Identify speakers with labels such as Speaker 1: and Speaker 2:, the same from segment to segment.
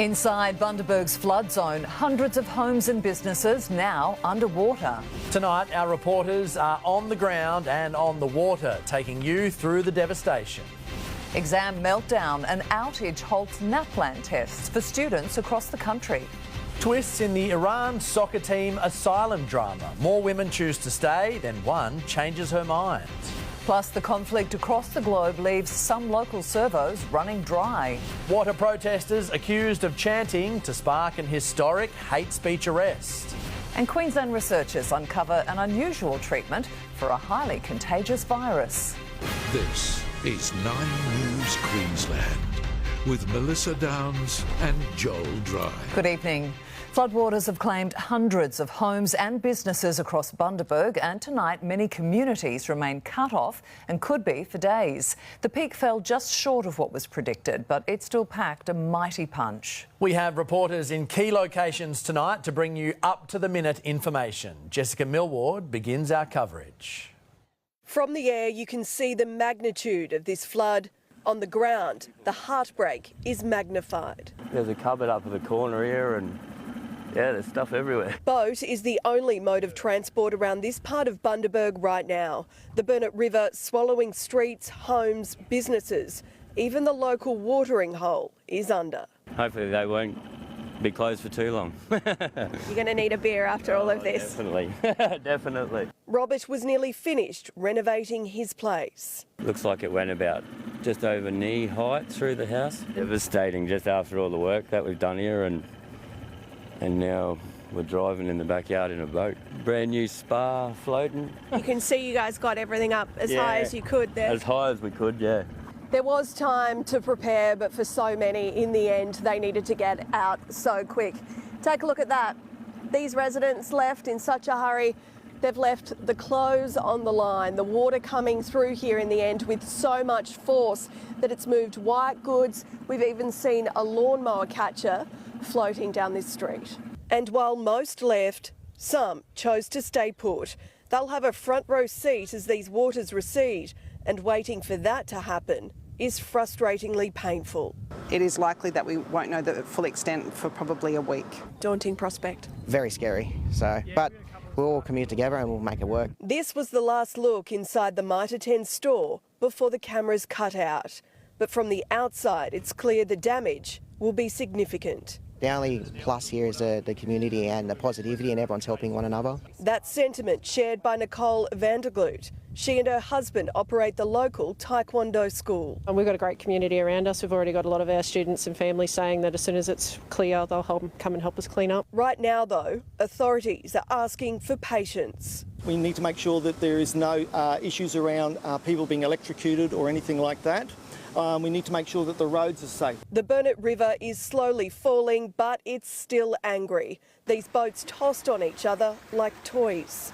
Speaker 1: Inside Bundaberg's flood zone, hundreds of homes and businesses now underwater.
Speaker 2: Tonight, our reporters are on the ground and on the water, taking you through the devastation.
Speaker 1: Exam meltdown, an outage halts NAPLAN tests for students across the country.
Speaker 2: Twists in the Iran soccer team asylum drama. More women choose to stay, then one changes her mind.
Speaker 1: Plus, the conflict across the globe leaves some local servos running dry.
Speaker 2: Water protesters accused of chanting to spark an historic hate speech arrest.
Speaker 1: And Queensland researchers uncover an unusual treatment for a highly contagious virus.
Speaker 3: This is 9 News Queensland with Melissa Downs and Joel Dry.
Speaker 1: Good evening. Floodwaters have claimed hundreds of homes and businesses across Bundaberg, and tonight many communities remain cut off and could be for days. The peak fell just short of what was predicted, but it still packed a mighty punch.
Speaker 2: We have reporters in key locations tonight to bring you up-to-the-minute information. Jessica Millward begins our coverage.
Speaker 4: From the air, you can see the magnitude of this flood. On the ground, the heartbreak is magnified.
Speaker 5: There's a cupboard up in the corner here and yeah, there's stuff everywhere.
Speaker 4: Boat is the only mode of transport around this part of Bundaberg right now. The Burnett River swallowing streets, homes, businesses. Even the local watering hole is under.
Speaker 5: Hopefully they won't be closed for too long.
Speaker 4: You're going to need a beer after all of this.
Speaker 5: Definitely, definitely.
Speaker 4: Robert was nearly finished renovating his place.
Speaker 5: Looks like it went about just over knee height through the house. Devastating just after all the work that we've done here and now we're driving in the backyard in a boat. Brand new spa floating.
Speaker 4: You can see you guys got everything up as high as you could there.
Speaker 5: As high as we could, yeah.
Speaker 4: There was time to prepare, but for so many, in the end, they needed to get out so quick. Take a look at that. These residents left in such a hurry. They've left the clothes on the line, the water coming through here in the end with so much force that it's moved white goods. We've even seen a lawnmower catcher floating down this street. And while most left, some chose to stay put. They'll have a front row seat as these waters recede, and waiting for that to happen is frustratingly painful.
Speaker 6: It is likely that we won't know the full extent for probably a week.
Speaker 4: Daunting prospect.
Speaker 7: Very scary, but we'll all commute together and we'll make it work.
Speaker 4: This was the last look inside the Mitre 10 store before the cameras cut out. But from the outside, it's clear the damage will be significant.
Speaker 7: The only plus here is the community and the positivity, and everyone's helping one another.
Speaker 4: That sentiment shared by Nicole Vandergloot. She and her husband operate the local Taekwondo school.
Speaker 8: And we've got a great community around us. We've already got a lot of our students and families saying that as soon as it's clear, they'll come and help us clean up. Right
Speaker 4: now, though, authorities are asking for patience.
Speaker 9: We need to make sure that there is no issues around people being electrocuted or anything like that. We need to make sure that the roads are safe.
Speaker 4: The Burnett River is slowly falling, but it's still angry. These boats tossed on each other like toys.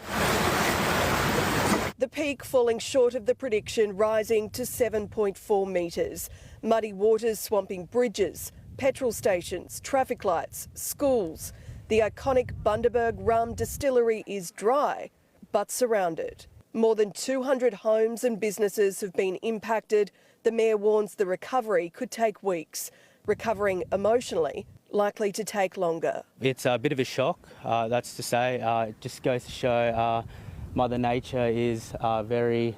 Speaker 4: The peak falling short of the prediction, rising to 7.4 metres. Muddy waters swamping bridges, petrol stations, traffic lights, schools. The iconic Bundaberg rum distillery is dry, but surrounded. More than 200 homes and businesses have been impacted. The Mayor warns the recovery could take weeks. Recovering emotionally, likely to take longer.
Speaker 10: It's a bit of a shock, that's to say. It just goes to show Mother Nature is very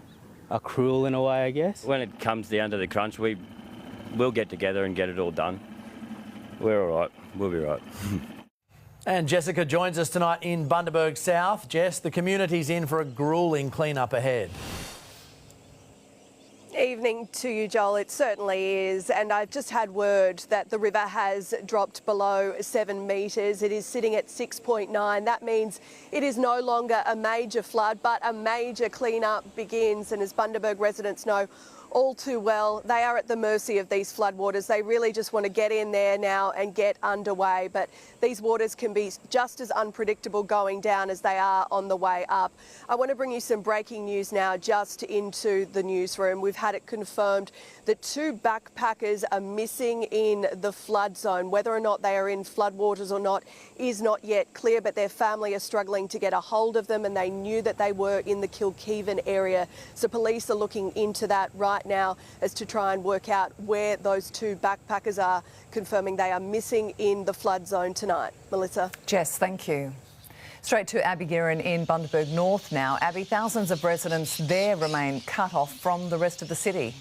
Speaker 10: cruel in a way, I guess.
Speaker 5: When it comes down to the crunch, we'll get together and get it all done. We're all right. We'll be right.
Speaker 2: And Jessica joins us tonight in Bundaberg South. Jess, the community's in for a gruelling clean-up ahead.
Speaker 4: Evening to you, Joel. It certainly is. And I've just had word that the river has dropped below 7 metres. It is sitting at 6.9. That means it is no longer a major flood, but a major clean-up begins. And as Bundaberg residents know all too well, they are at the mercy of these floodwaters. They really just want to get in there now and get underway. But these waters can be just as unpredictable going down as they are on the way up. I want to bring you some breaking news now just into the newsroom. We've had it confirmed that 2 backpackers are missing in the flood zone. Whether or not they are in floodwaters or not is not yet clear, but their family are struggling to get a hold of them, and they knew that they were in the Kilkeevan area. So police are looking into that right right now as to try and work out where those 2 backpackers are, confirming they are missing in the flood zone tonight. Melissa.
Speaker 1: Jess, thank you. Straight to Abby Guerin in Bundaberg North now. Abby, thousands of residents there remain cut off from the rest of the city.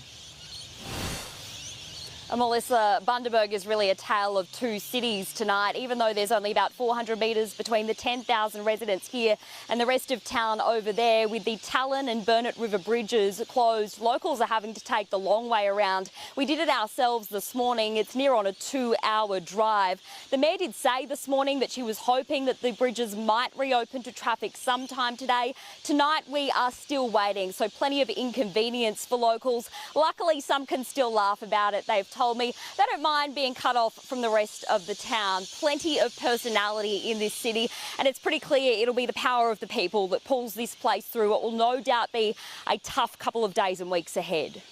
Speaker 11: Melissa, Bundaberg is really a tale of 2 cities tonight, even though there's only about 400 metres between the 10,000 residents here and the rest of town over there. With the Talon and Burnett River bridges closed, locals are having to take the long way around. We did it ourselves this morning. It's near on a 2-hour drive. The Mayor did say this morning that she was hoping that the bridges might reopen to traffic sometime today. Tonight we are still waiting, so plenty of inconvenience for locals. Luckily, some can still laugh about it. They've told me they don't mind being cut off from the rest of the town. Plenty of personality in this city, and it's pretty clear it'll be the power of the people that pulls this place through. It will no doubt be a tough couple of days and weeks ahead.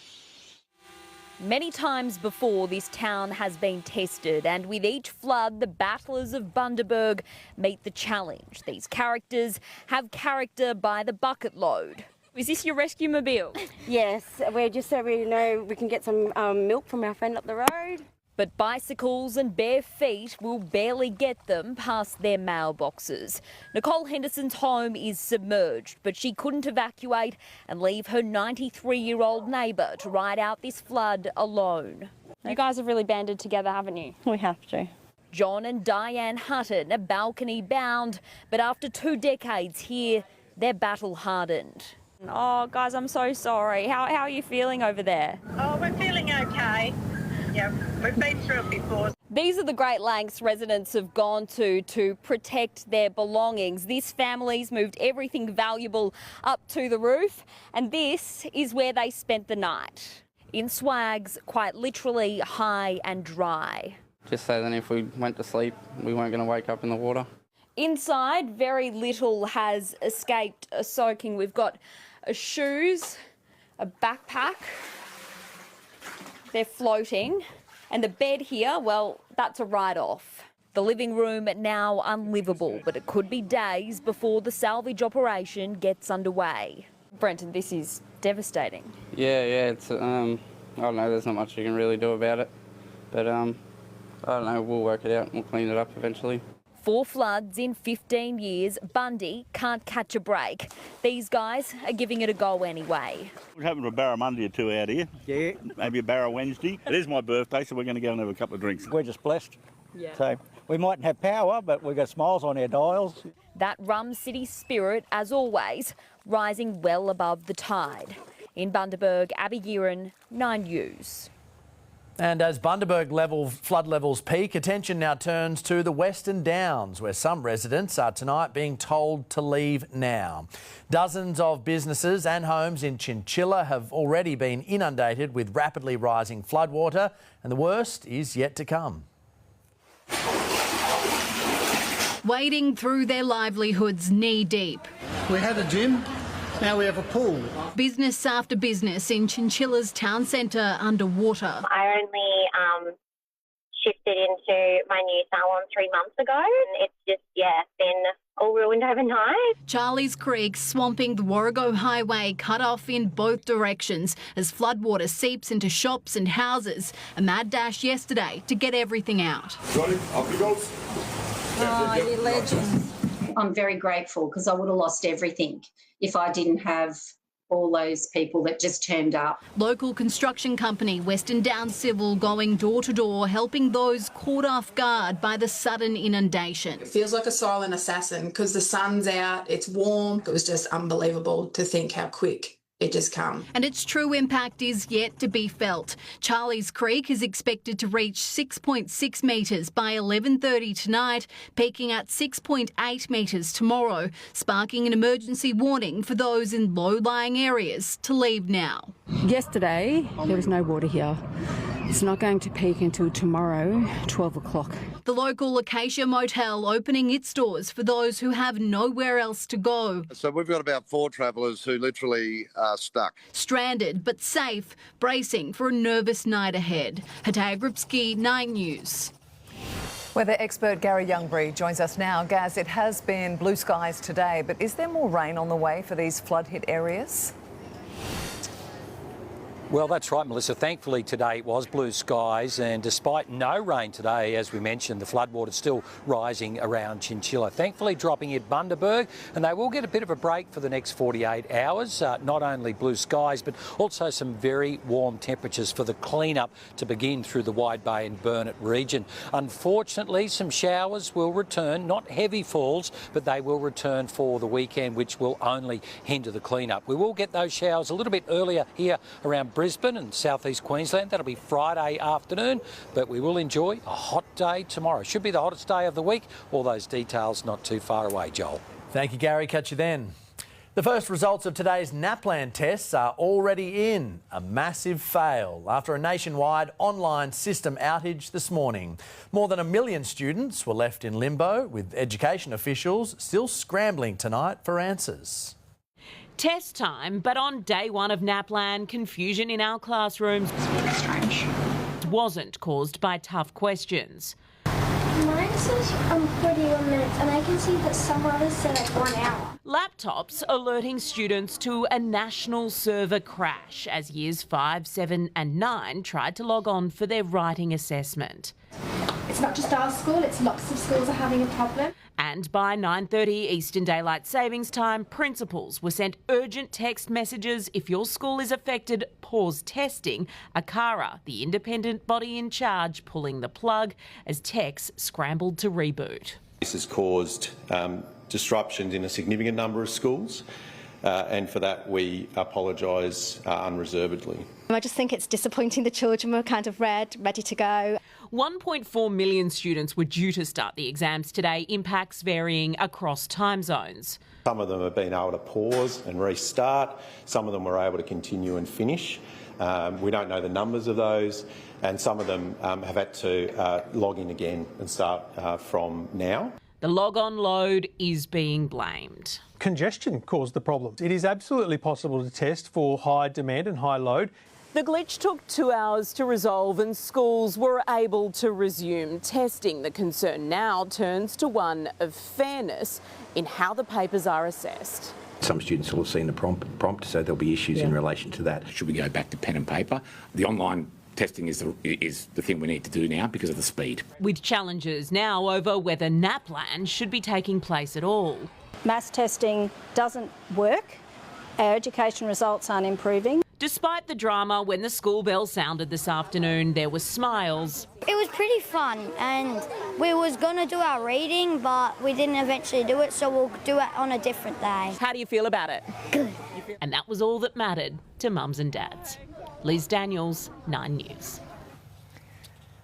Speaker 11: Many times before, this town has been tested, and with each flood, the battlers of Bundaberg meet the challenge. These characters have character by the bucket load. Is this your rescue mobile?
Speaker 12: Yes, we're just so we know we can get some milk from our friend up the road.
Speaker 11: But bicycles and bare feet will barely get them past their mailboxes. Nicole Henderson's home is submerged, but she couldn't evacuate and leave her 93-year-old neighbour to ride out this flood alone.
Speaker 13: You guys have really banded together, haven't you?
Speaker 12: We have to.
Speaker 11: John and Diane Hutton are balcony bound, but after 2 decades here, they're battle hardened.
Speaker 13: Oh, guys, I'm so sorry. How are you feeling over there?
Speaker 14: Oh, we're feeling okay. Yeah, we've been through it before.
Speaker 11: These are the great lengths residents have gone to protect their belongings. This family's moved everything valuable up to the roof, and this is where they spent the night. In swags, quite literally high and dry.
Speaker 10: Just so then if we went to sleep, we weren't going to wake up in the water.
Speaker 11: Inside, very little has escaped a soaking. We've got shoes, a backpack, they're floating, and the bed here, well, that's a write-off. The living room now unlivable, but it could be days before the salvage operation gets underway.
Speaker 13: Brenton, this is devastating.
Speaker 10: Yeah, it's, I don't know, there's not much you can really do about it. But, I don't know, we'll work it out and we'll clean it up eventually.
Speaker 11: 4 floods in 15 years, Bundy can't catch a break. These guys are giving it a go anyway.
Speaker 15: We're having a barra Monday or 2 out here. Yeah. Maybe a barra Wednesday. It is my birthday, so we're going to go and have a couple of drinks.
Speaker 16: We're just blessed.
Speaker 11: Yeah.
Speaker 16: So we mightn't have power, but we've got smiles on our dials.
Speaker 11: That Rum City spirit, as always, rising well above the tide. In Bundaberg, Abby Guerin, 9 News.
Speaker 2: And as Bundaberg flood levels peak, attention now turns to the Western Downs, where some residents are tonight being told to leave now. Dozens of businesses and homes in Chinchilla have already been inundated with rapidly rising floodwater, and the worst is yet to come.
Speaker 17: Wading through their livelihoods knee-deep.
Speaker 18: We had a gym. Now we have a pool.
Speaker 17: Business after business in Chinchilla's town centre underwater.
Speaker 19: I only shifted into my new salon 3 months ago, and it's just, been all ruined overnight.
Speaker 17: Charlie's Creek swamping the Warrego Highway, cut off in both directions as floodwater seeps into shops and houses. A mad dash yesterday to get everything out.
Speaker 20: Johnny, up he goes.
Speaker 21: Oh, you legend. I'm very grateful because I would have lost everything if I didn't have all those people that just turned up.
Speaker 17: Local construction company Western Downs Civil going door to door, helping those caught off guard by the sudden inundation.
Speaker 22: It feels like a silent assassin because the sun's out, it's warm. It was just unbelievable to think how quick it just come.
Speaker 17: And its true impact is yet to be felt. Charlie's Creek is expected to reach 6.6 metres by 11:30 tonight, peaking at 6.8 metres tomorrow, sparking an emergency warning for those in low-lying areas to leave now.
Speaker 23: Yesterday, there was no water here. It's not going to peak until tomorrow, 12 o'clock.
Speaker 17: The local Acacia Motel opening its doors for those who have nowhere else to go.
Speaker 24: So we've got about 4 travellers who literally are stuck.
Speaker 17: Stranded but safe, bracing for a nervous night ahead. Hataya Gripsky, 9 News.
Speaker 1: Weather expert Garry Youngberry joins us now. Gaz, it has been blue skies today, but is there more rain on the way for these flood-hit areas?
Speaker 3: Well, that's right, Melissa. Thankfully today it was blue skies, and despite no rain today, as we mentioned, the floodwater's still rising around Chinchilla. Thankfully dropping at Bundaberg, and they will get a bit of a break for the next 48 hours. Not only blue skies, but also some very warm temperatures for the clean-up to begin through the Wide Bay and Burnett region. Unfortunately, some showers will return, not heavy falls, but they will return for the weekend, which will only hinder the clean-up. We will get those showers a little bit earlier here around Brisbane and southeast Queensland. That'll be Friday afternoon, but we will enjoy a hot day tomorrow. Should be the hottest day of the week. All those details not too far away, Joel.
Speaker 2: Thank you, Gary. Catch you then. The first results of today's NAPLAN tests are already in. A massive fail after a nationwide online system outage this morning. More than 1 million students were left in limbo, with education officials still scrambling tonight for answers.
Speaker 6: Test time, but on day one of NAPLAN, confusion in our classrooms wasn't caused by tough questions.
Speaker 7: Mine says 41 minutes, and I can see that some others say like 1 hour.
Speaker 6: Laptops alerting students to a national server crash as years 5, 7 and 9 tried to log on for their writing assessment.
Speaker 7: It's not just our school, it's lots of schools are having a problem.
Speaker 6: And by 9:30 Eastern Daylight Savings Time, principals were sent urgent text messages: if your school is affected, pause testing. ACARA, the independent body in charge, pulling the plug as techs scrambled to reboot.
Speaker 20: This has caused disruptions in a significant number of schools, and for that we apologise unreservedly.
Speaker 25: I just think it's disappointing. The children were kind of ready to go.
Speaker 6: 1.4 million students were due to start the exams today, impacts varying across time zones.
Speaker 20: Some of them have been able to pause and restart, some of them were able to continue and finish. We don't know the numbers of those, and some of them have had to log in again and start from now.
Speaker 6: The log-on load is being blamed.
Speaker 26: Congestion caused the problems. It is absolutely possible to test for high demand and high load.
Speaker 6: The glitch took 2 hours to resolve and schools were able to resume testing. The concern now turns to one of fairness in how the papers are assessed.
Speaker 27: Some students will have seen the prompt, so there'll be issues in relation to that.
Speaker 28: Should we go back to pen and paper? The online testing is the thing we need to do now because of the speed.
Speaker 6: With challenges now over whether NAPLAN should be taking place at all.
Speaker 29: Mass testing doesn't work. Our education results aren't improving.
Speaker 6: Despite the drama, when the school bell sounded this afternoon, there were smiles.
Speaker 30: It was pretty fun, and we was going to do our reading, but we didn't eventually do it, so we'll do it on a different day.
Speaker 6: How do you feel about it?
Speaker 30: Good.
Speaker 6: And that was all that mattered to mums and dads. Liz Daniels, 9 News.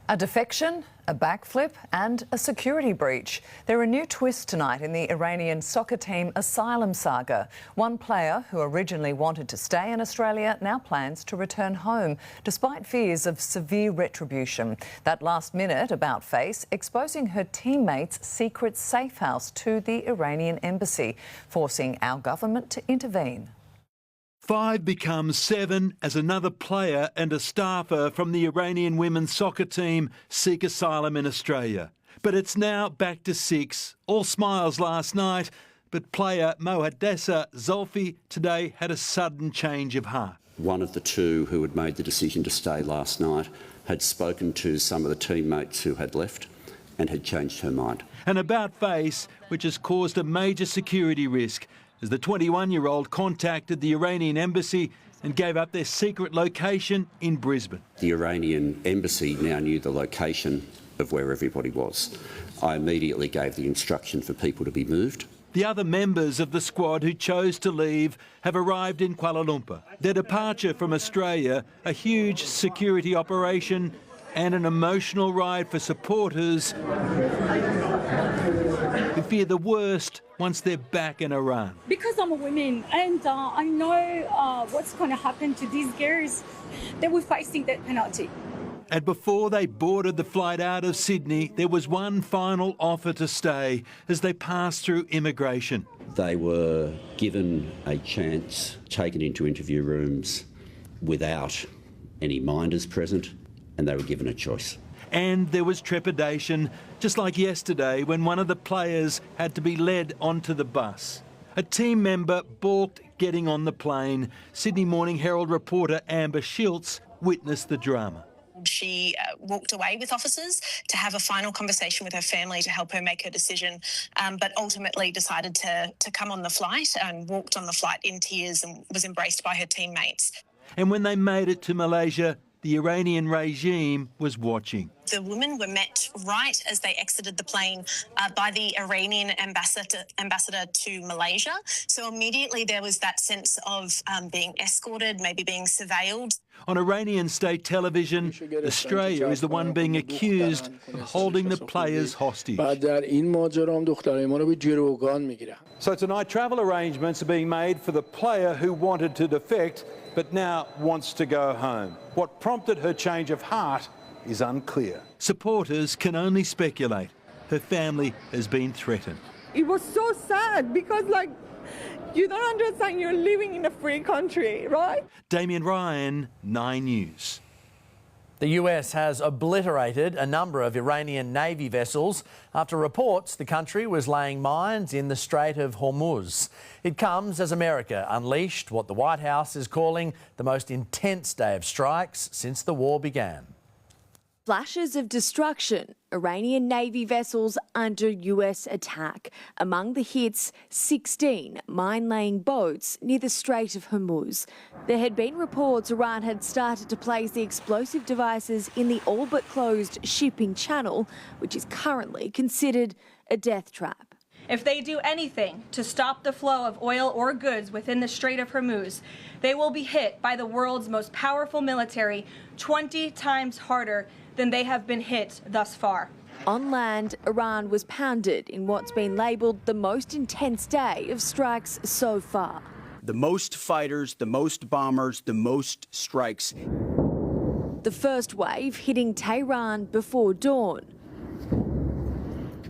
Speaker 1: A defection, a backflip and a security breach. There are new twists tonight in the Iranian soccer team asylum saga. One player who originally wanted to stay in Australia now plans to return home, despite fears of severe retribution. That last-minute about-face exposing her teammates' secret safe house to the Iranian embassy, forcing our government to intervene.
Speaker 31: 5 becomes 7 as another player and a staffer from the Iranian women's soccer team seek asylum in Australia. But it's now back to 6. All smiles last night, but player Mohadessa Zolfi today had a sudden change of heart.
Speaker 32: One of the two who had made the decision to stay last night had spoken to some of the teammates who had left and had changed her mind.
Speaker 31: An about-face which has caused a major security risk, as the 21-year-old contacted the Iranian embassy and gave up their secret location in Brisbane.
Speaker 32: The Iranian embassy now knew the location of where everybody was. I immediately gave the instruction for people to be moved.
Speaker 31: The other members of the squad who chose to leave have arrived in Kuala Lumpur. Their departure from Australia, a huge security operation and an emotional ride for supporters who fear the worst once they're back in Iran.
Speaker 33: Because I'm a woman and I know what's going to happen to these girls, they were facing that penalty.
Speaker 31: And before they boarded the flight out of Sydney, there was one final offer to stay as they passed through immigration.
Speaker 32: They were given a chance, taken into interview rooms without any minders present, and they were given a choice.
Speaker 31: And there was trepidation, just like yesterday when one of the players had to be led onto the bus. A team member balked getting on the plane. Sydney Morning Herald reporter Amber Schiltz witnessed the drama.
Speaker 4: She walked away with officers to have a final conversation with her family to help her make her decision, but ultimately decided to come on the flight and walked on the flight in tears and was embraced by her teammates.
Speaker 31: And when they made it to Malaysia, the Iranian regime was watching.
Speaker 4: The women were met right as they exited the plane by the Iranian ambassador to Malaysia. So immediately there was that sense of being escorted, maybe being surveilled.
Speaker 31: On Iranian state television, Australia is the one being accused of holding the players hostage. So tonight, travel arrangements are being made for the player who wanted to defect but now wants to go home. What prompted her change of heart is unclear. Supporters can only speculate. Her family has been threatened.
Speaker 5: It was so sad because, you don't understand, you're living in a free country, right?
Speaker 31: Damien Ryan, 9 News.
Speaker 2: The US has obliterated a number of Iranian Navy vessels after reports the country was laying mines in the Strait of Hormuz. It comes as America unleashed what the White House is calling the most intense day of strikes since the war began.
Speaker 8: Flashes of destruction, Iranian Navy vessels under US attack. Among the hits, 16 mine-laying boats near the Strait of Hormuz. There had been reports Iran had started to place the explosive devices in the all-but-closed shipping channel, which is currently considered a death trap.
Speaker 9: If they do anything to stop the flow of oil or goods within the Strait of Hormuz, they will be hit by the world's most powerful military 20 times harder than they have been hit thus far.
Speaker 8: On land, Iran was pounded in what's been labelled the most intense day of strikes so far.
Speaker 10: The most fighters, the most bombers, the most strikes.
Speaker 8: The first wave hitting Tehran before dawn.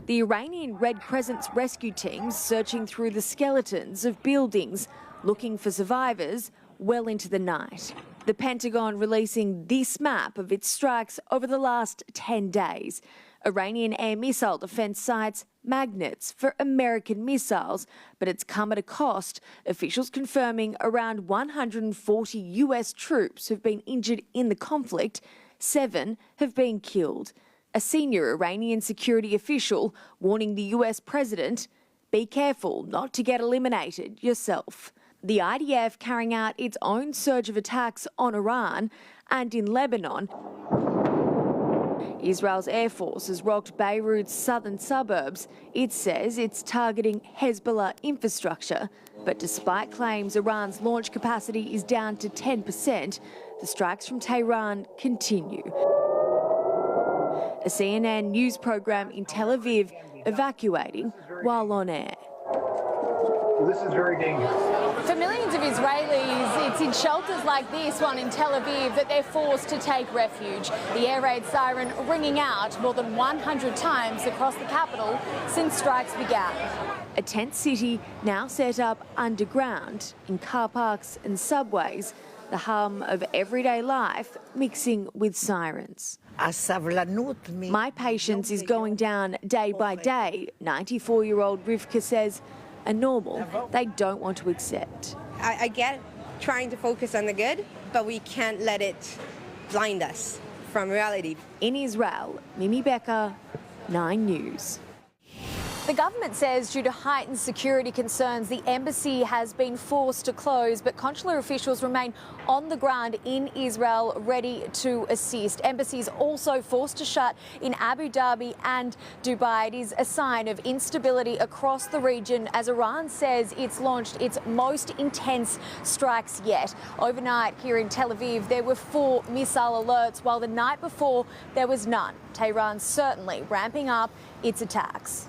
Speaker 8: The Iranian Red Crescent's rescue teams searching through the skeletons of buildings, looking for survivors well into the night. The Pentagon releasing this map of its strikes over the last 10 days. Iranian air missile defence sites magnets for American missiles, but it's come at a cost. Officials confirming around 140 US troops have been injured in the conflict. 7 have been killed. A senior Iranian security official warning the US president, be careful not to get eliminated yourself. The IDF carrying out its own surge of attacks on Iran and in Lebanon. Israel's Air Force has rocked Beirut's southern suburbs. It says it's targeting Hezbollah infrastructure. But despite claims Iran's launch capacity is down to 10%, the strikes from Tehran continue. A CNN news program in Tel Aviv evacuating while on air.
Speaker 11: This is very dangerous.
Speaker 12: For millions of Israelis, it's in shelters like this one in Tel Aviv that they're forced to take refuge. The air raid siren ringing out more than 100 times across the capital since strikes began.
Speaker 8: A tent city now set up underground in car parks and subways, the hum of everyday life mixing with sirens. My patience is going down day by day, 94-year-old Rivka says. A normal they don't want to accept.
Speaker 13: I get trying to focus on the good, but we can't let it blind us from reality.
Speaker 8: In Israel, Mimi Becker, 9 News.
Speaker 12: The government says due to heightened security concerns, the embassy has been forced to close, but consular officials remain on the ground in Israel ready to assist. Embassies also forced to shut in Abu Dhabi and Dubai. It is a sign of instability across the region as Iran says it's launched its most intense strikes yet. Overnight here in Tel Aviv, there were 4 missile alerts, while the night before there was none. Tehran certainly ramping up its attacks.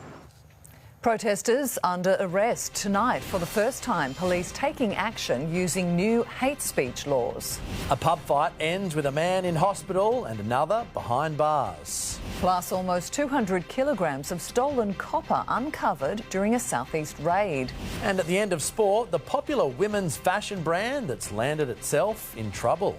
Speaker 1: Protesters under arrest tonight for the first time. Police taking action using new hate speech laws.
Speaker 2: A pub fight ends with a man in hospital and another behind bars.
Speaker 1: Plus almost 200 kilograms of stolen copper uncovered during a southeast raid.
Speaker 2: And at the end of sport, the popular women's fashion brand that's landed itself in trouble.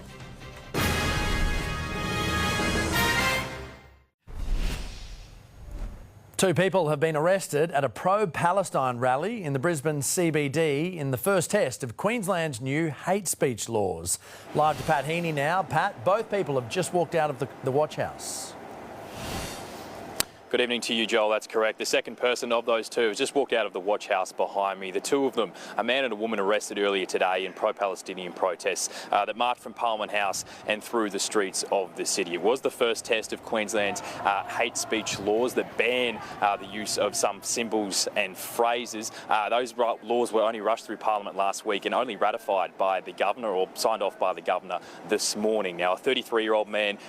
Speaker 2: Two people have been arrested at a pro-Palestine rally in the Brisbane CBD in the first test of Queensland's new hate speech laws. Live to Pat Heaney now. Pat, both people have just walked out of the watch house.
Speaker 3: Good evening to you, Joel. That's correct. The second person of those two has just walked out of the watch house behind me. The two of them, a man and a woman, arrested earlier today in pro-Palestinian protests that marched from Parliament House and through the streets of the city. It was the first test of Queensland's hate speech laws that ban the use of some symbols and phrases. Those laws were only rushed through Parliament last week and only ratified by the Governor, or signed off by the Governor, this morning. Now, a 33-year-old man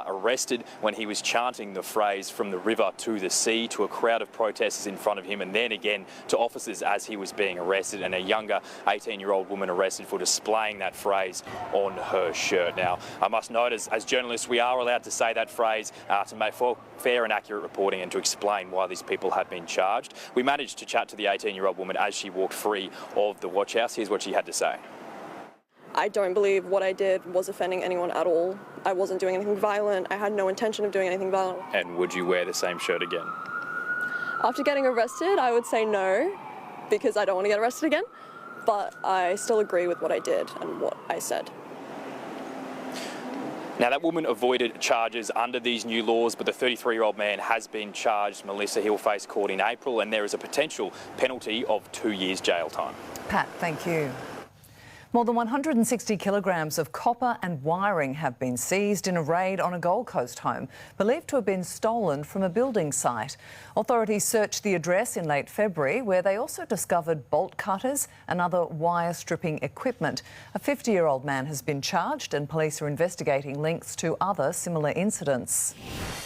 Speaker 3: arrested when he was chanting the phrase "from the river to the sea" to a crowd of protesters in front of him, and then again to officers as he was being arrested, and a younger 18-year-old woman arrested for displaying that phrase on her shirt. Now, I must note, as journalists, we are allowed to say that phrase to make for fair and accurate reporting and to explain why these people have been charged. We managed to chat to the 18-year-old woman as she walked free of the watch house. Here's what she had to say.
Speaker 7: I don't believe what I did was offending anyone at all. I wasn't doing anything violent. I had no intention of doing anything violent.
Speaker 3: And would you wear the same shirt again?
Speaker 7: After getting arrested, I would say no, because I don't want to get arrested again. But I still agree with what I did and what I said.
Speaker 3: Now, that woman avoided charges under these new laws, but the 33-year-old man has been charged. Melissa, he'll face court in April, and there is a potential penalty of 2 years jail time.
Speaker 1: Pat, thank you. More than 160 kilograms of copper and wiring have been seized in a raid on a Gold Coast home, believed to have been stolen from a building site. Authorities searched the address in late February, where they also discovered bolt cutters and other wire stripping equipment. A 50-year-old man has been charged, and police are investigating links to other similar incidents.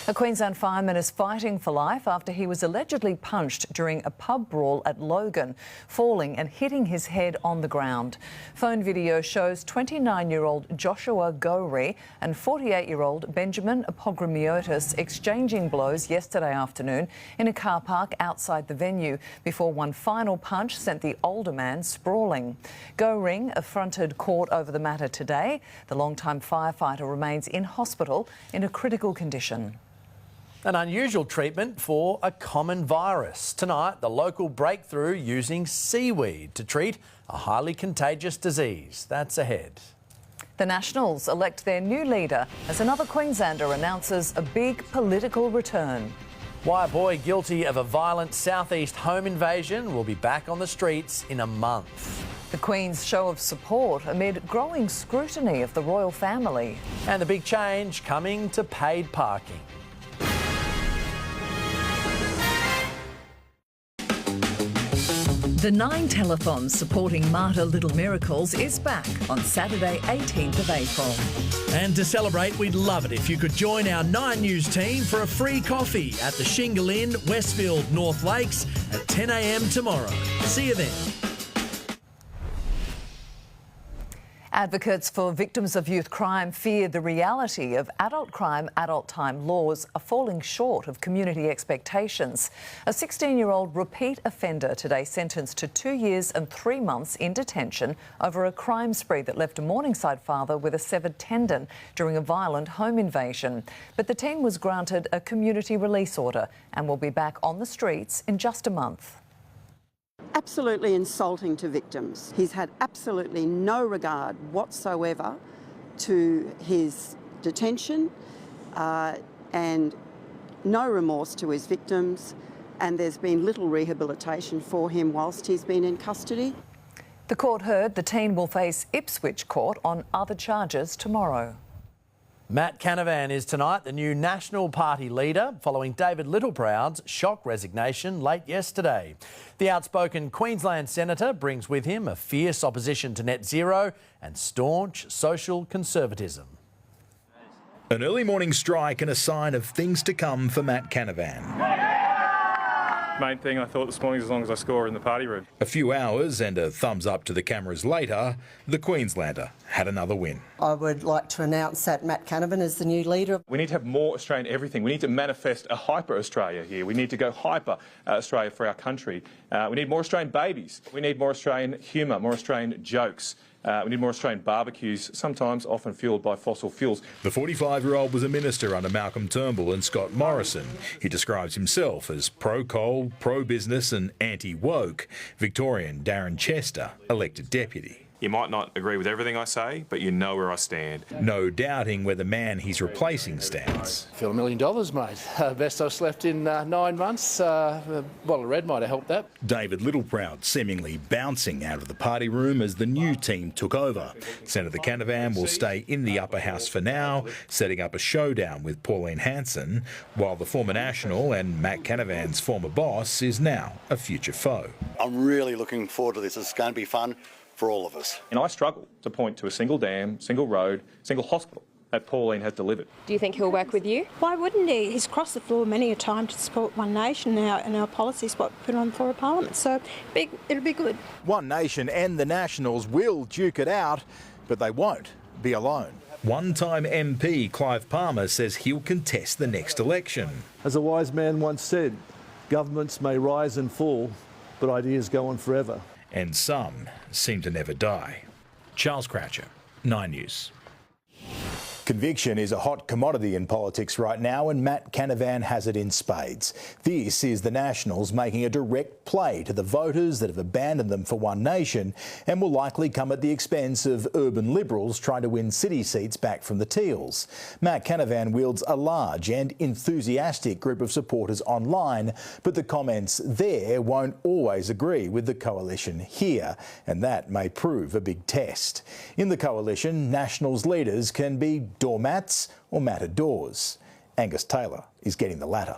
Speaker 1: A Queensland fireman is fighting for life after he was allegedly punched during a pub brawl at Logan, falling and hitting his head on the ground. Phone video shows 29-year-old Joshua Garry and 48-year-old Benjamin Pogromiotis exchanging blows yesterday afternoon in a car park outside the venue before one final punch sent the older man sprawling. Garry affronted court over the matter today. The long-time firefighter remains in hospital in a critical condition.
Speaker 2: An unusual treatment for a common virus. Tonight, the local breakthrough using seaweed to treat a highly contagious disease. That's ahead.
Speaker 1: The Nationals elect their new leader as another Queenslander announces a big political return.
Speaker 2: Why a boy guilty of a violent southeast home invasion will be back on the streets in a month.
Speaker 1: The Queen's show of support amid growing scrutiny of the royal family.
Speaker 2: And the big change coming to paid parking.
Speaker 1: The 9 telethon supporting Martyr Little Miracles is back on Saturday 18th of April.
Speaker 14: And to celebrate, we'd love it if you could join our 9 News team for a free coffee at the Shingle Inn, Westfield, North Lakes at 10 a.m. tomorrow. See you then.
Speaker 1: Advocates for victims of youth crime fear the reality of adult crime, adult time laws are falling short of community expectations. A 16-year-old repeat offender today sentenced to 2 years and 3 months in detention over a crime spree that left a Morningside father with a severed tendon during a violent home invasion. But the teen was granted a community release order and will be back on the streets in just a month.
Speaker 15: Absolutely insulting to victims. He's had absolutely no regard whatsoever to his detention and no remorse to his victims, and there's been little rehabilitation for him whilst he's been in custody.
Speaker 1: The court heard the teen will face Ipswich Court on other charges tomorrow.
Speaker 2: Matt Canavan is tonight the new National Party leader following David Littleproud's shock resignation late yesterday. The outspoken Queensland senator brings with him a fierce opposition to net zero and staunch social conservatism.
Speaker 16: An early morning strike and a sign of things to come for Matt Canavan.
Speaker 17: Main thing I thought this morning is as long as I score in the party room.
Speaker 16: A few hours and a thumbs up to the cameras later, the Queenslander had another win.
Speaker 18: I would like to announce that Matt Canavan is the new leader.
Speaker 17: We need to have more Australian everything. We need to manifest a hyper Australia here. We need to go hyper Australia for our country. We need more Australian babies. We need more Australian humour, more Australian jokes. We need more Australian barbecues, sometimes often fuelled by fossil fuels.
Speaker 16: The 45-year-old was a minister under Malcolm Turnbull and Scott Morrison. He describes himself as pro-coal, pro-business and anti-woke. Victorian Darren Chester, elected deputy.
Speaker 6: You might not agree with everything I say, but you know where I stand.
Speaker 16: No doubting where the man he's replacing stands.
Speaker 19: I feel $1 million, mate. Best I've slept in 9 months. A bottle of red might have helped that.
Speaker 16: David Littleproud seemingly bouncing out of the party room as the new team took over. Senator Canavan will stay in the upper house for now, setting up a showdown with Pauline Hanson, while the former National and Matt Canavan's former boss is now a future foe.
Speaker 20: I'm really looking forward to this. It's going to be fun for all of us.
Speaker 17: And I struggle to point to a single dam, single road, single hospital that Pauline has delivered.
Speaker 7: Do you think he'll work with you?
Speaker 21: Why wouldn't he? He's crossed the floor many a time to support One Nation now, and our policy is what we put on the floor of Parliament. So it'll be good.
Speaker 22: One Nation and the Nationals will duke it out, but they won't be alone.
Speaker 16: One-time MP Clive Palmer says he'll contest the next election.
Speaker 23: As a wise man once said, governments may rise and fall, but ideas go on forever.
Speaker 16: And some seem to never die. Charles Croucher, 9 News.
Speaker 22: Conviction is a hot commodity in politics right now, and Matt Canavan has it in spades. This is the Nationals making a direct play to the voters that have abandoned them for One Nation, and will likely come at the expense of urban Liberals trying to win city seats back from the Teals. Matt Canavan wields a large and enthusiastic group of supporters online, but the comments there won't always agree with the coalition here, and that may prove a big test. In the coalition, Nationals leaders can be doormats or matadors. Angus Taylor is getting the latter.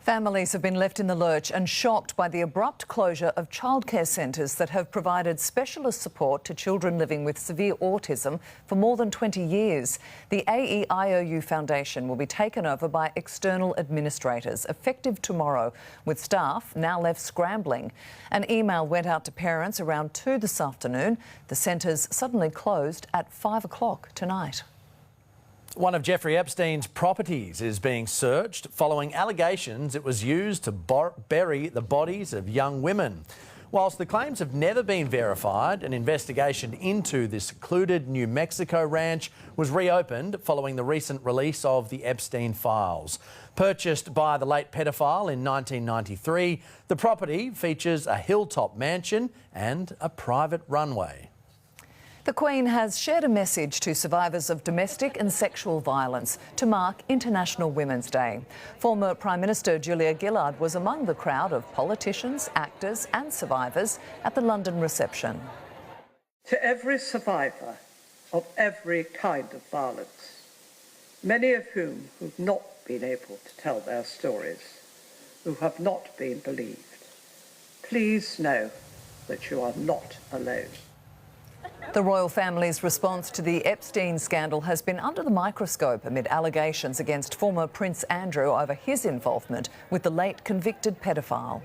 Speaker 1: Families have been left in the lurch and shocked by the abrupt closure of childcare centres that have provided specialist support to children living with severe autism for more than 20 years. The AEIOU Foundation will be taken over by external administrators, effective tomorrow, with staff now left scrambling. An email went out to parents around 2 this afternoon. The centres suddenly closed at 5 o'clock tonight.
Speaker 2: One of Jeffrey Epstein's properties is being searched following allegations it was used to bury the bodies of young women. Whilst the claims have never been verified, an investigation into this secluded New Mexico ranch was reopened following the recent release of the Epstein files. Purchased by the late pedophile in 1993, the property features a hilltop mansion and a private runway.
Speaker 1: The Queen has shared a message to survivors of domestic and sexual violence to mark International Women's Day. Former Prime Minister Julia Gillard was among the crowd of politicians, actors and survivors at the London reception.
Speaker 24: To every survivor of every kind of violence, many of whom have not been able to tell their stories, who have not been believed, please know that you are not alone.
Speaker 1: The royal family's response to the Epstein scandal has been under the microscope amid allegations against former Prince Andrew over his involvement with the late convicted pedophile.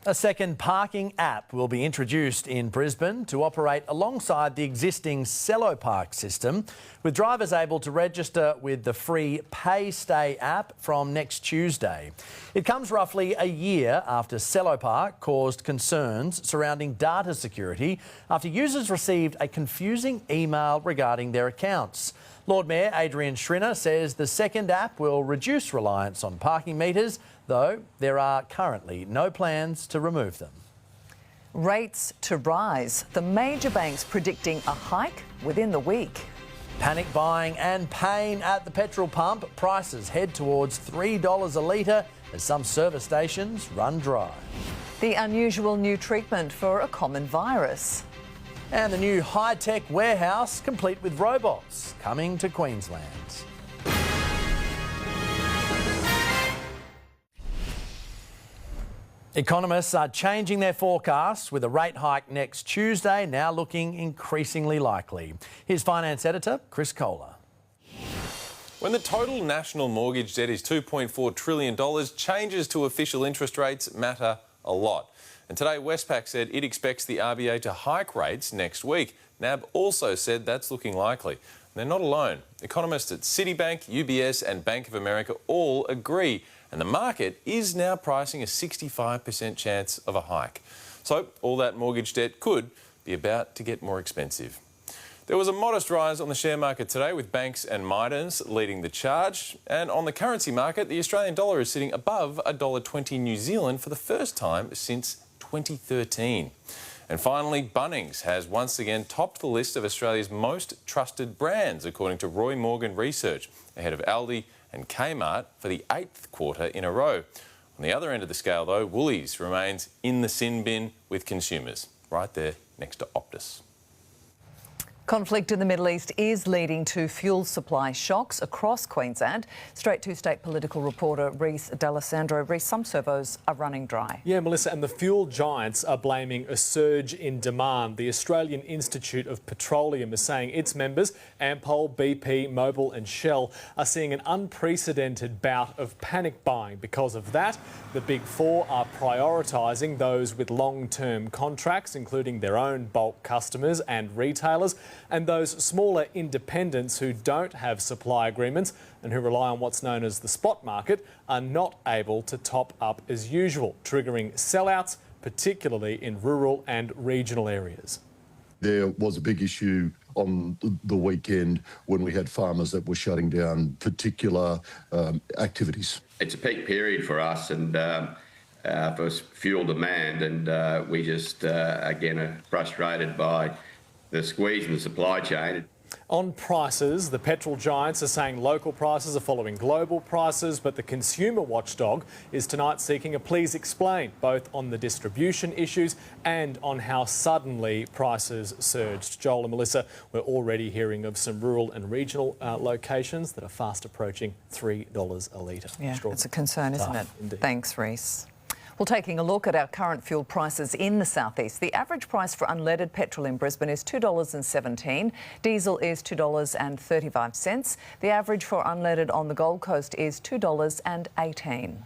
Speaker 2: A second parking app will be introduced in Brisbane to operate alongside the existing Cellopark system, with drivers able to register with the free Pay Stay app from next Tuesday. It comes roughly a year after Cellopark caused concerns surrounding data security after users received a confusing email regarding their accounts. Lord Mayor Adrian Schrinner says the second app will reduce reliance on parking meters, though there are currently no plans to remove them.
Speaker 1: Rates to rise. The major banks predicting a hike within the week.
Speaker 2: Panic buying and pain at the petrol pump. Prices head towards $3 a litre as some service stations run dry.
Speaker 1: The unusual new treatment for a common virus.
Speaker 2: And the new high-tech warehouse complete with robots coming to Queensland. Economists are changing their forecasts with a rate hike next Tuesday now looking increasingly likely. Here's finance editor Chris Kohler.
Speaker 25: When the total national mortgage debt is $2.4 trillion, changes to official interest rates matter a lot. And today Westpac said it expects the RBA to hike rates next week. NAB also said that's looking likely. They're not alone. Economists at Citibank, UBS and Bank of America all agree. And the market is now pricing a 65% chance of a hike. So all that mortgage debt could be about to get more expensive. There was a modest rise on the share market today, with banks and miners leading the charge. And on the currency market, the Australian dollar is sitting above $1.20 New Zealand for the first time since 2013. And finally, Bunnings has once again topped the list of Australia's most trusted brands, according to Roy Morgan Research, ahead of Aldi and Kmart for the 8th quarter in a row. On the other end of the scale, though, Woolies remains in the sin bin with consumers, right there next to Optus.
Speaker 1: Conflict in the Middle East is leading to fuel supply shocks across Queensland. Straight to state political reporter Reece D'Alessandro. Reece, some servos are running dry.
Speaker 4: Yeah, Melissa, and the fuel giants are blaming a surge in demand. The Australian Institute of Petroleum is saying its members, Ampol, BP, Mobil and Shell, are seeing an unprecedented bout of panic buying. Because of that, the Big Four are prioritising those with long-term contracts, including their own bulk customers and retailers, and those smaller independents who don't have supply agreements and who rely on what's known as the spot market are not able to top up as usual, triggering sellouts, particularly in rural and regional areas.
Speaker 5: There was a big issue on the weekend when we had farmers that were shutting down particular activities.
Speaker 9: It's a peak period for us and for fuel demand, and we just, again, are frustrated by the squeeze in the supply chain.
Speaker 4: On prices, the petrol giants are saying local prices are following global prices, but the consumer watchdog is tonight seeking a please explain, both on the distribution issues and on how suddenly prices surged. Joel and Melissa, we're already hearing of some rural and regional locations that are fast approaching $3 a litre.
Speaker 1: Yeah, it's a concern, isn't it?
Speaker 4: Indeed.
Speaker 1: Thanks, Reece. Well, taking a look at our current fuel prices in the southeast, the average price for unleaded petrol in Brisbane is $2.17. Diesel is $2.35. The average for unleaded on the Gold Coast is $2.18.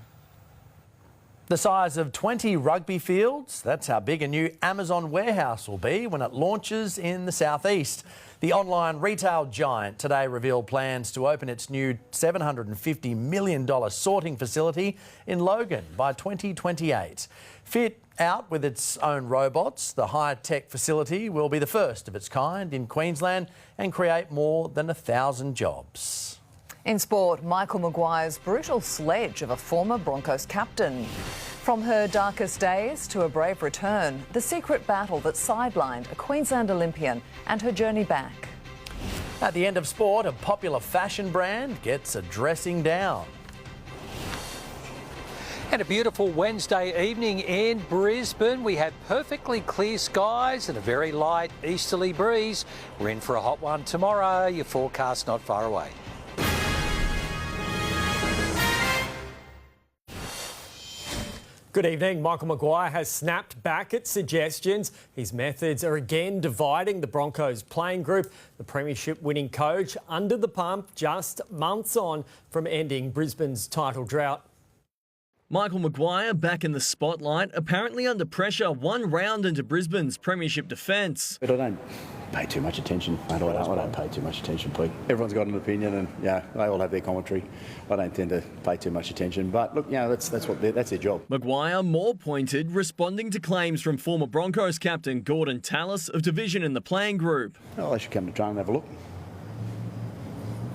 Speaker 2: The size of 20 rugby fields, that's how big a new Amazon warehouse will be when it launches in the southeast. The online retail giant today revealed plans to open its new $750 million sorting facility in Logan by 2028. Fit out with its own robots, the high-tech facility will be the first of its kind in Queensland and create more than 1,000 jobs.
Speaker 1: In sport, Michael Maguire's brutal sledge of a former Broncos captain. From her darkest days to a brave return, the secret battle that sidelined a Queensland Olympian and her journey back.
Speaker 2: At the end of sport, a popular fashion brand gets a dressing down.
Speaker 10: And a beautiful Wednesday evening in Brisbane. We had perfectly clear skies and a very light easterly breeze. We're in for a hot one tomorrow. Your forecast not far away.
Speaker 11: Good evening. Michael Maguire has snapped back at suggestions. His methods are again dividing the Broncos playing group. The premiership winning coach under the pump just months on from ending Brisbane's title drought.
Speaker 26: Michael Maguire back in the spotlight, apparently under pressure 1 round into Brisbane's premiership defence.
Speaker 27: But I don't pay too much attention, mate. I don't pay too much attention, Pete. Everyone's got an opinion and, yeah, they all have their commentary. I don't tend to pay too much attention. But, look, that's their job.
Speaker 26: Maguire more pointed, responding to claims from former Broncos captain Gordon Tallis of division in the playing group.
Speaker 27: Well, they should come to train and have a look.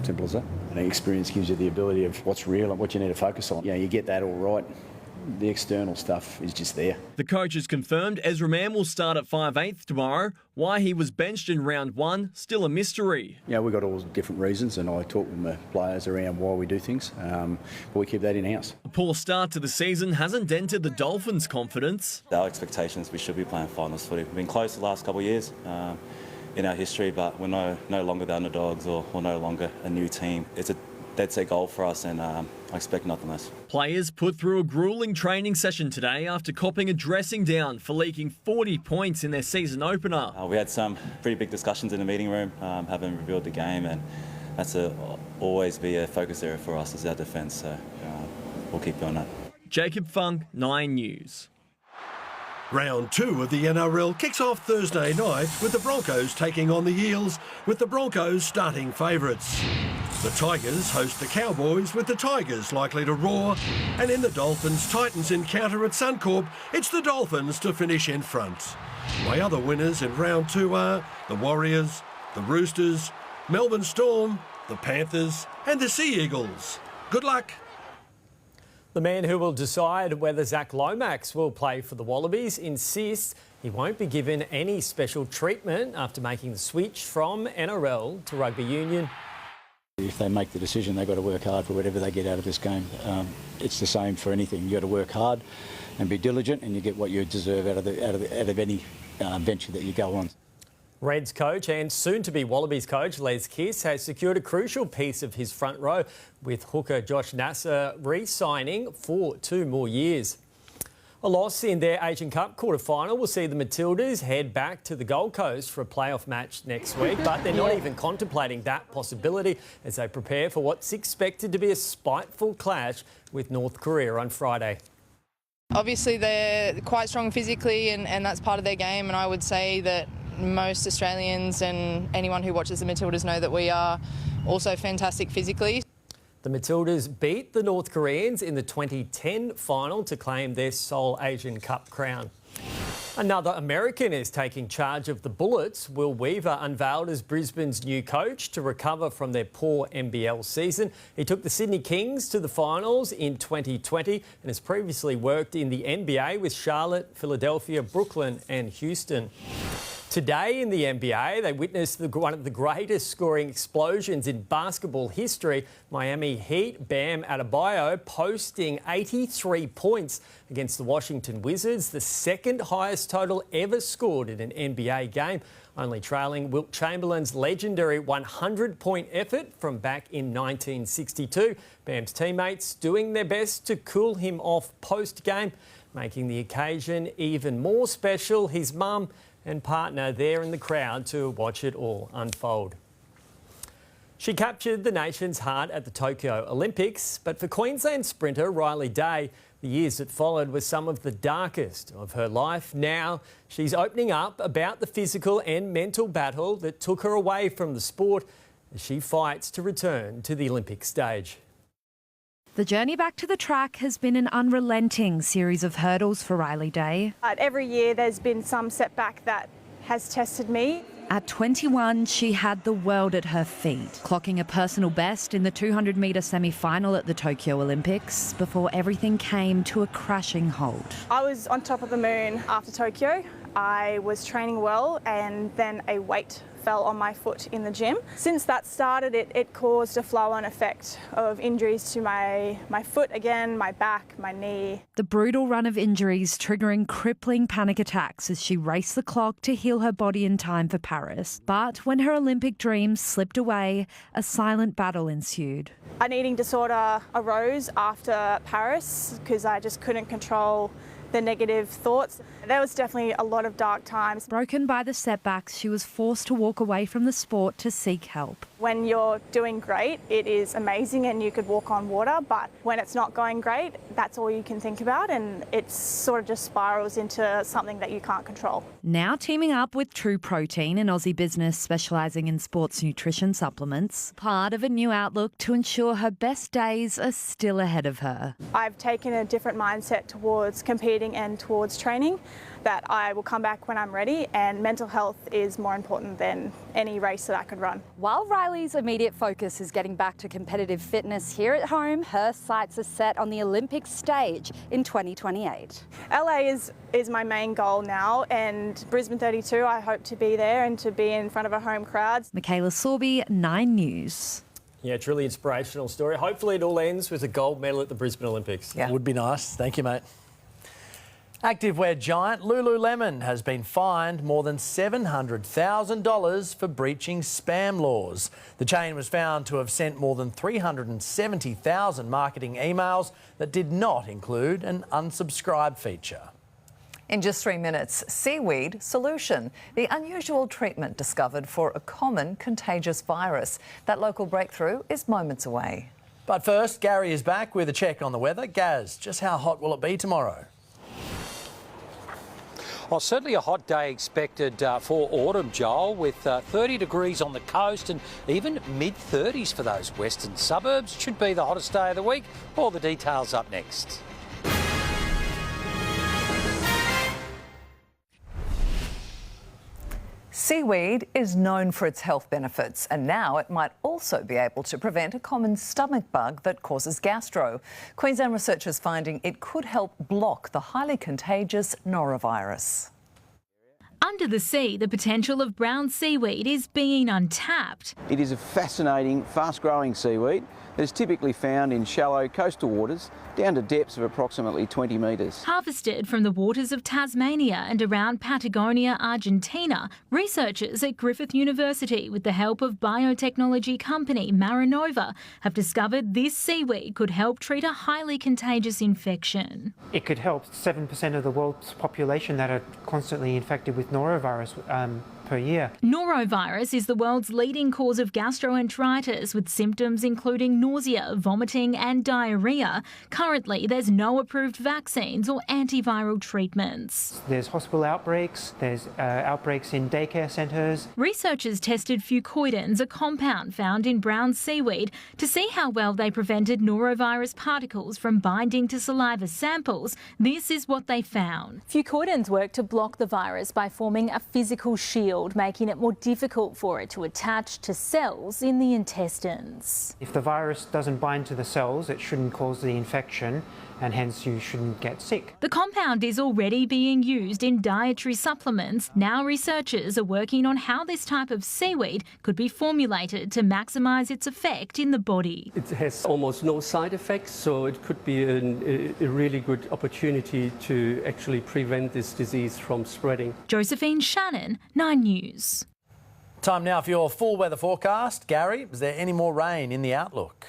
Speaker 27: Simple as that. And experience gives you the ability of what's real and what you need to focus on. You get that all right. The external stuff is just there.
Speaker 26: The coach has confirmed Ezra Mann will start at 5/8 tomorrow. Why he was benched in round 1, still a mystery.
Speaker 27: We've got all different reasons, and I talk with the players around why we do things, but we keep that in-house.
Speaker 26: A poor start to the season hasn't dented the Dolphins' confidence.
Speaker 28: Our expectations, we should be playing finals footy. We've been close the last couple of years in our history, but we're no longer the underdogs or no longer a new team. It's a dead set goal for us, and I expect nothing less.
Speaker 26: Players put through a gruelling training session today after copping a dressing down for leaking 40 points in their season opener.
Speaker 28: We had some pretty big discussions in the meeting room, having revealed the game, and that's always be a focus area for us as our defence, so we'll keep doing that.
Speaker 26: Jacob Fung, 9 News.
Speaker 29: Round 2 of the NRL kicks off Thursday night with the Broncos taking on the Eels, with the Broncos starting favourites. The Tigers host the Cowboys, with the Tigers likely to roar, and in the Dolphins-Titans encounter at Suncorp, it's the Dolphins to finish in front. My other winners in round 2 are the Warriors, the Roosters, Melbourne Storm, the Panthers and the Sea Eagles. Good luck.
Speaker 11: The man who will decide whether Zach Lomax will play for the Wallabies insists he won't be given any special treatment after making the switch from NRL to rugby union.
Speaker 3: If they make the decision, they've got to work hard for whatever they get out of this game. It's the same for anything. You've got to work hard and be diligent, and you get what you deserve out of any venture that you go on.
Speaker 11: Reds coach and soon-to-be Wallabies coach Les Kiss has secured a crucial piece of his front row, with hooker Josh Nasser re-signing for 2 more years. A loss in their Asian Cup quarter-final will see the Matildas head back to the Gold Coast for a playoff match next week, but they're not even contemplating that possibility as they prepare for what's expected to be a spiteful clash with North Korea on Friday.
Speaker 6: Obviously they're quite strong physically and that's part of their game, and I would say that most Australians and anyone who watches the Matildas know that we are also fantastic physically.
Speaker 11: The Matildas beat the North Koreans in the 2010 final to claim their sole Asian Cup crown. Another American is taking charge of the Bullets. Will Weaver unveiled as Brisbane's new coach to recover from their poor NBL season. He took the Sydney Kings to the finals in 2020 and has previously worked in the NBA with Charlotte, Philadelphia, Brooklyn and Houston. Today in the NBA, they witnessed one of the greatest scoring explosions in basketball history. Miami Heat Bam Adebayo posting 83 points against the Washington Wizards, the second highest total ever scored in an NBA game, only trailing Wilt Chamberlain's legendary 100-point effort from back in 1962. Bam's teammates doing their best to cool him off post-game, making the occasion even more special. His mum and partner there in the crowd to watch it all unfold. She captured the nation's heart at the Tokyo Olympics, but for Queensland sprinter Riley Day, the years that followed were some of the darkest of her life. Now she's opening up about the physical and mental battle that took her away from the sport as she fights to return to the Olympic stage.
Speaker 8: The journey back to the track has been an unrelenting series of hurdles for Riley Day.
Speaker 12: Every year there's been some setback that has tested me.
Speaker 8: At 21, she had the world at her feet, clocking a personal best in the 200-metre semi-final at the Tokyo Olympics before everything came to a crashing halt.
Speaker 12: I was on top of the moon after Tokyo. I was training well and then a weight fell on my foot in the gym. Since that started, it caused a flow-on effect of injuries to my foot again, my back, my knee.
Speaker 8: The brutal run of injuries triggering crippling panic attacks as she raced the clock to heal her body in time for Paris. But when her Olympic dreams slipped away, a silent battle ensued.
Speaker 12: An eating disorder arose after Paris because I just couldn't control the negative thoughts. There was definitely a lot of dark times.
Speaker 8: Broken by the setbacks, she was forced to walk away from the sport to seek help.
Speaker 12: When you're doing great, it is amazing and you could walk on water, but when it's not going great, that's all you can think about, and it sort of just spirals into something that you can't control.
Speaker 8: Now teaming up with True Protein, an Aussie business specialising in sports nutrition supplements, part of a new outlook to ensure her best days are still ahead of her.
Speaker 12: I've taken a different mindset towards competing and towards training, that I will come back when I'm ready, and mental health is more important than any race that I could run.
Speaker 13: While Riley's immediate focus is getting back to competitive fitness here at home, her sights are set on the Olympic stage in 2028.
Speaker 12: LA is my main goal now, and Brisbane 32, I hope to be there and to be in front of a home crowd.
Speaker 8: Michaela Sorby, 9 News.
Speaker 11: Yeah, it's a really inspirational story. Hopefully it all ends with a gold medal at the Brisbane Olympics.
Speaker 2: Yeah. Would be nice. Thank you, mate. Activewear giant Lululemon has been fined more than $700,000 for breaching spam laws. The chain was found to have sent more than 370,000 marketing emails that did not include an unsubscribe feature.
Speaker 1: In just 3 minutes, seaweed solution, the unusual treatment discovered for a common contagious virus. That local breakthrough is moments away.
Speaker 2: But first, Garry is back with a check on the weather. Gaz, just how hot will it be tomorrow?
Speaker 10: Well, certainly a hot day expected for autumn, Joel, with 30 degrees on the coast and even mid-30s for those western suburbs. Should be the hottest day of the week. All the details up next.
Speaker 1: Seaweed is known for its health benefits, and now it might also be able to prevent a common stomach bug that causes gastro. Queensland researchers finding it could help block the highly contagious norovirus.
Speaker 7: Under the sea, the potential of brown seaweed is being untapped.
Speaker 14: It is a fascinating, fast-growing seaweed that is typically found in shallow coastal waters down to depths of approximately 20 metres.
Speaker 7: Harvested from the waters of Tasmania and around Patagonia, Argentina, researchers at Griffith University, with the help of biotechnology company Marinova, have discovered this seaweed could help treat a highly contagious infection.
Speaker 15: It could help 7% of the world's population that are constantly infected with norovirus per year.
Speaker 7: Norovirus is the world's leading cause of gastroenteritis, with symptoms including nausea, vomiting and diarrhoea. Currently, there's no approved vaccines or antiviral treatments.
Speaker 15: There's hospital outbreaks, there's outbreaks in daycare centres.
Speaker 7: Researchers tested fucoidins, a compound found in brown seaweed, to see how well they prevented norovirus particles from binding to saliva samples. This is what they found.
Speaker 17: Fucoidins work to block the virus by forming a physical shield, making it more difficult for it to attach to cells in the intestines.
Speaker 15: If the virus doesn't bind to the cells, it shouldn't cause the infection, and hence you shouldn't get sick.
Speaker 7: The compound is already being used in dietary supplements. Now researchers are working on how this type of seaweed could be formulated to maximise its effect in the body.
Speaker 18: It has almost no side effects, so it could be a really good opportunity to actually prevent this disease from spreading.
Speaker 7: Josephine Shannon, 9 News.
Speaker 2: Time now for your full weather forecast. Garry, is there any more rain in the outlook?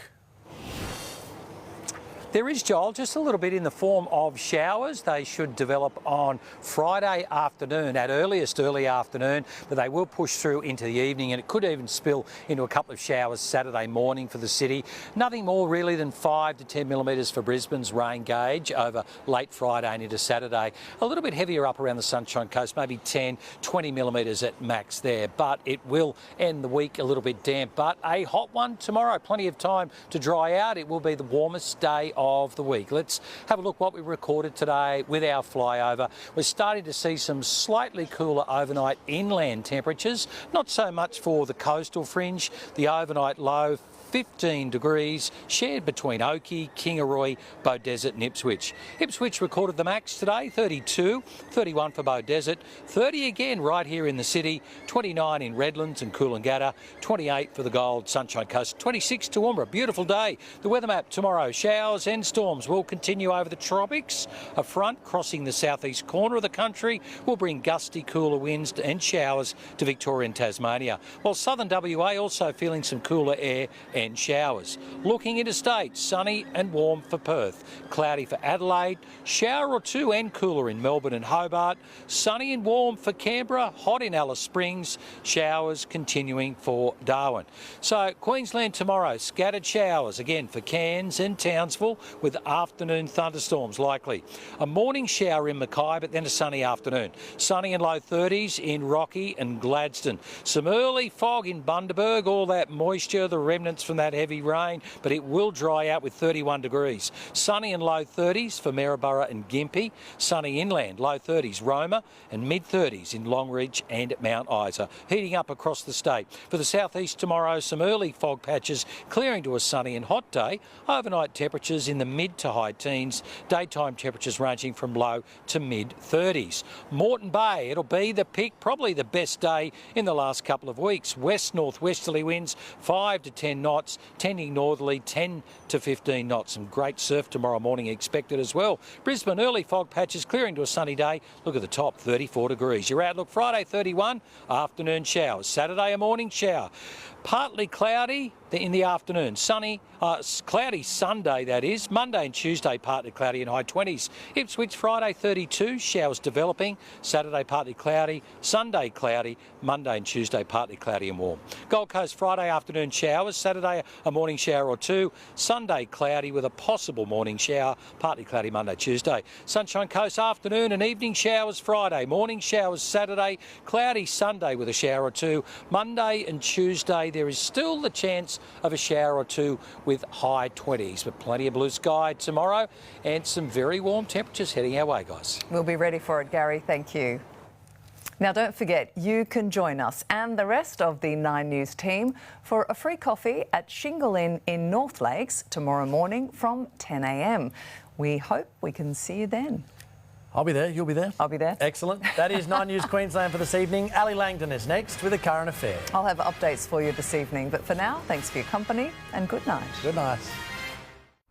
Speaker 10: There is, Joel, just a little bit in the form of showers. They should develop on Friday afternoon, at earliest early afternoon, but they will push through into the evening, and it could even spill into a couple of showers Saturday morning for the city. Nothing more really than 5 to 10 millimetres for Brisbane's rain gauge over late Friday and into Saturday. A little bit heavier up around the Sunshine Coast, maybe 10, 20 millimetres at max there, but it will end the week a little bit damp. But a hot one tomorrow, plenty of time to dry out. It will be the warmest day of the week. Let's have a look what we recorded today with our flyover. We're starting to see some slightly cooler overnight inland temperatures, not so much for the coastal fringe. The overnight low 15 degrees, shared between Oakey, Kingaroy, Beaudesert and Ipswich. Ipswich recorded the max today, 32, 31 for Beaudesert, 30 again right here in the city, 29 in Redlands and Coolangatta, 28 for the Gold, Sunshine Coast, 26 Toowoomba. Beautiful day. The weather map tomorrow, showers and storms will continue over the tropics. A front crossing the southeast corner of the country will bring gusty, cooler winds and showers to Victoria and Tasmania, while southern WA also feeling some cooler air and showers. Looking interstate, sunny and warm for Perth, cloudy for Adelaide, shower or two and cooler in Melbourne and Hobart, sunny and warm for Canberra, hot in Alice Springs, showers continuing for Darwin. So Queensland tomorrow, scattered showers again for Cairns and Townsville with afternoon thunderstorms likely. A morning shower in Mackay, but then a sunny afternoon. Sunny and low 30s in Rocky and Gladstone. Some early fog in Bundaberg, all that moisture, the remnants from that heavy rain, but it will dry out with 31 degrees. Sunny and low 30s for Maryborough and Gympie. Sunny inland, low 30s Roma and mid 30s in Longreach and Mount Isa. Heating up across the state. For the southeast tomorrow, some early fog patches clearing to a sunny and hot day. Overnight temperatures in the mid to high teens. Daytime temperatures ranging from low to mid 30s. Moreton Bay, it'll be the peak, probably the best day in the last couple of weeks. West-northwesterly winds 5 to 10 knots, tending northerly 10 to 15 knots. Some great surf tomorrow morning expected as well. Brisbane, early fog patches clearing to a sunny day. Look at the top, 34 degrees. Your outlook Friday 31, afternoon showers. Saturday a morning shower. Partly cloudy in the afternoon. Sunny, cloudy Sunday that is. Monday and Tuesday partly cloudy in high 20s. Ipswich Friday 32, showers developing. Saturday partly cloudy. Sunday cloudy. Monday and Tuesday partly cloudy and warm. Gold Coast Friday afternoon showers. Saturday a morning shower or two. Sunday cloudy with a possible morning shower. Partly cloudy Monday, Tuesday. Sunshine Coast afternoon and evening showers Friday. Morning showers Saturday. Cloudy Sunday with a shower or two. Monday and Tuesday there is still the chance of a shower or two with high 20s, but plenty of blue sky tomorrow and some very warm temperatures heading our way, guys.
Speaker 1: We'll be ready for it, Garry. Thank you. Now, don't forget, you can join us and the rest of the 9 News team for a free coffee at Shingle Inn in North Lakes tomorrow morning from 10 a.m. We hope we can see you then.
Speaker 2: I'll be there. You'll be there.
Speaker 1: I'll be there.
Speaker 2: Excellent. That is 9 News Queensland for this evening. Ali Langdon is next with a current affair.
Speaker 1: I'll have updates for you this evening, but for now, thanks for your company and good night.
Speaker 2: Good night.